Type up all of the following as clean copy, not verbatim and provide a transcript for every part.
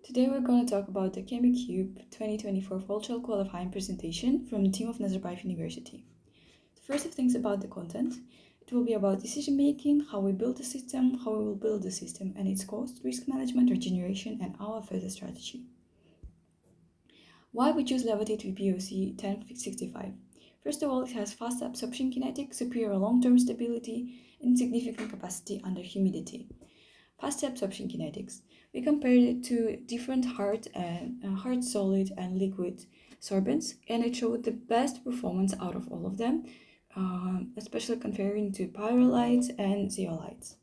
Today we're going to talk about the ChemE Cube 2024 virtual qualifying presentation from the team of Nazarbayev University. The first of things about the content, it will be about decision making, how we build the system, how we will build the system and its cost, risk management, regeneration, and our further strategy. Why we choose Levitate VPOC 1065? First of all, it has fast absorption kinetics, superior long-term stability, and significant capacity under humidity. Fast absorption kinetics. We compared it to different hard, solid, and liquid sorbents, and it showed the best performance out of all of them, especially comparing to pyrrolites and zeolites.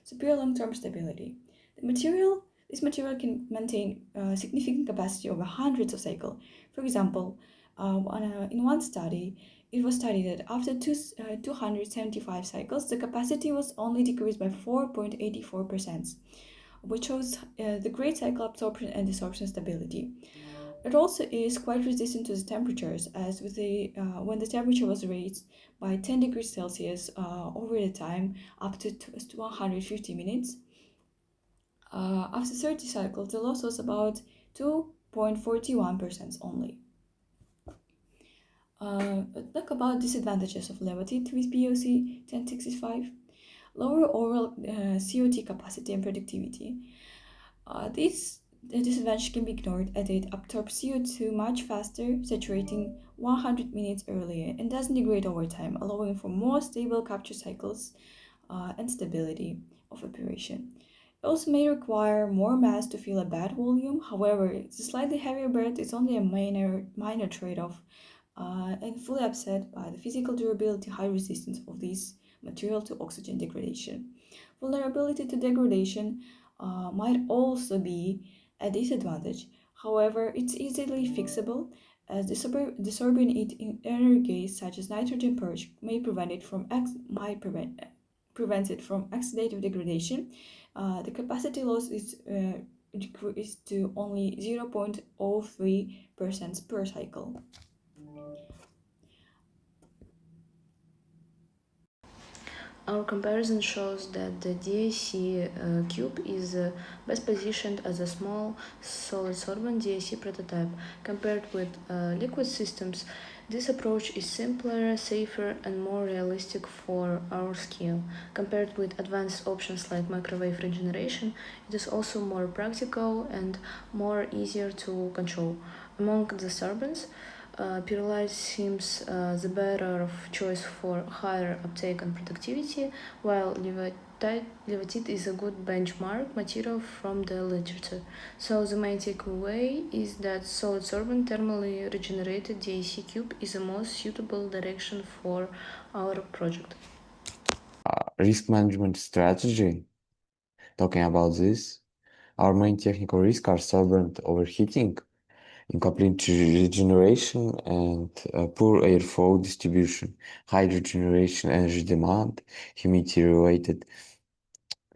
Superior long-term stability. This material can maintain significant capacity over hundreds of cycles. For example, in one study, it was studied that after 275 cycles, the capacity was only decreased by 4.84%, which shows the great cycle absorption and desorption stability. It also is quite resistant to the temperatures, as with when the temperature was raised by 10 degrees Celsius over the time up to 150 minutes. After 30 cycles, the loss was about 2.41% only. Talk about disadvantages of Levitate with POC 1065. Lower overall COT capacity and productivity. This disadvantage can be ignored as it absorbs CO2 much faster, saturating 100 minutes earlier, and doesn't degrade over time, allowing for more stable capture cycles and stability of operation. It also may require more mass to fill a bad volume. However, the slightly heavier bed is only a minor trade-off and fully upset by the physical durability, high resistance of this material to oxygen degradation. Vulnerability to degradation might also be a disadvantage. However, it's easily fixable as desorbing it in inner gas such as nitrogen purge may prevent it from prevents it from oxidative degradation. The capacity loss is decreased to only 0.03% per cycle. Our comparison shows that the DAC cube is best positioned as a small solid sorbent DAC prototype. Compared with liquid systems, this approach is simpler, safer, and more realistic for our scale. Compared with advanced options like microwave regeneration, it is also more practical and more easier to control. Among the sorbents, Pyrrolite seems the better of choice for higher uptake and productivity, while Levitate is a good benchmark material from the literature. So the main takeaway is that solid sorbent thermally regenerated DAC cube is the most suitable direction for our project. Risk management strategy. Talking about this, our main technical risks are sorbent overheating, incomplete regeneration, and poor airflow distribution, high regeneration energy demand, humidity-related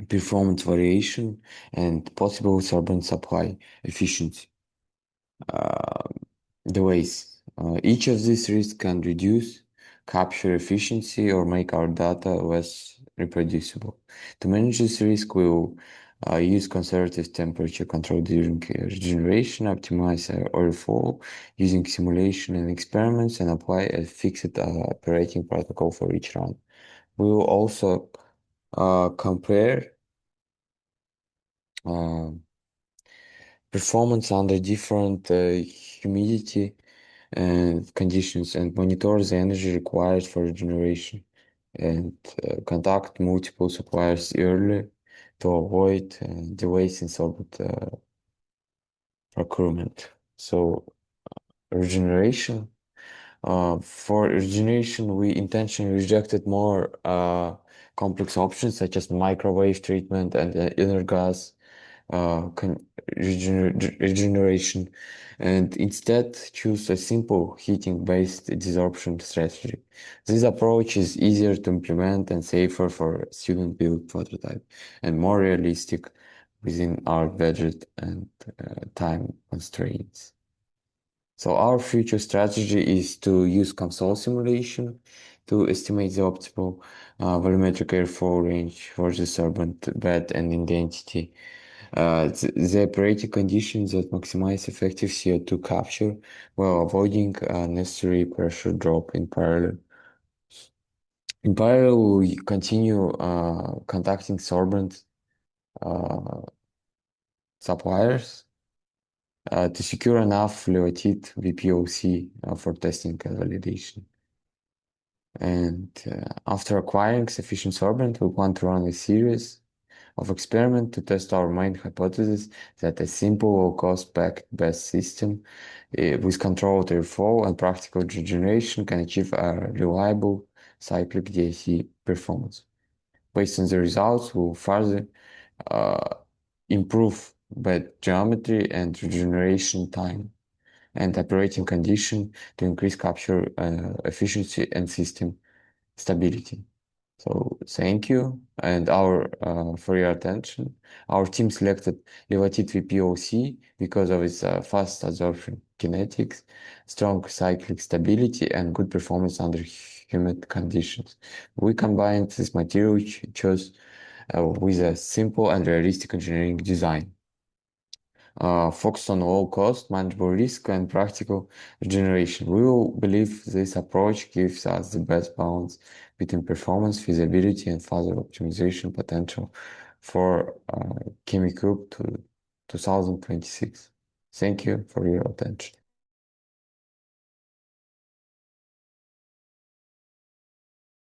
performance variation, and possible sorbent supply efficiency. The ways. Each of these risks can reduce capture efficiency or make our data less reproducible. To manage this risk, we will use conservative temperature control during regeneration, optimize airflow using simulation and experiments, and apply a fixed operating protocol for each run. We will also compare performance under different humidity and conditions and monitor the energy required for regeneration and contact multiple suppliers early to avoid delays in sorbent procurement. So regeneration. For regeneration, we intentionally rejected more complex options such as microwave treatment and inner gas regeneration, and instead choose a simple heating-based desorption strategy. This approach is easier to implement and safer for student-built prototype, and more realistic within our budget and time constraints. So our future strategy is to use console simulation to estimate the optimal volumetric airflow range for the sorbent bed and identity. the operating conditions that maximize effective CO2 capture while avoiding unnecessary pressure drop in parallel. In parallel, we continue contacting sorbent suppliers to secure enough fluoride VPOC for testing and validation. And after acquiring sufficient sorbent, we want to run a series of experiments to test our main hypothesis that a simple, low-cost packed best system with controlled airflow and practical regeneration can achieve a reliable cyclic DAC performance. Based on the results, we'll further uh, improve bed geometry and regeneration time and operating condition to increase capture efficiency and system stability. So thank you and for your attention. Our team selected Levatid VPOC because of its fast absorption kinetics, strong cyclic stability, and good performance under humid conditions. We combined this material which chose with a simple and realistic engineering design. Focused on low cost, manageable risk, and practical regeneration. We will believe this approach gives us the best balance between performance, feasibility, and further optimization potential for ChemE to 2026. Thank you for your attention.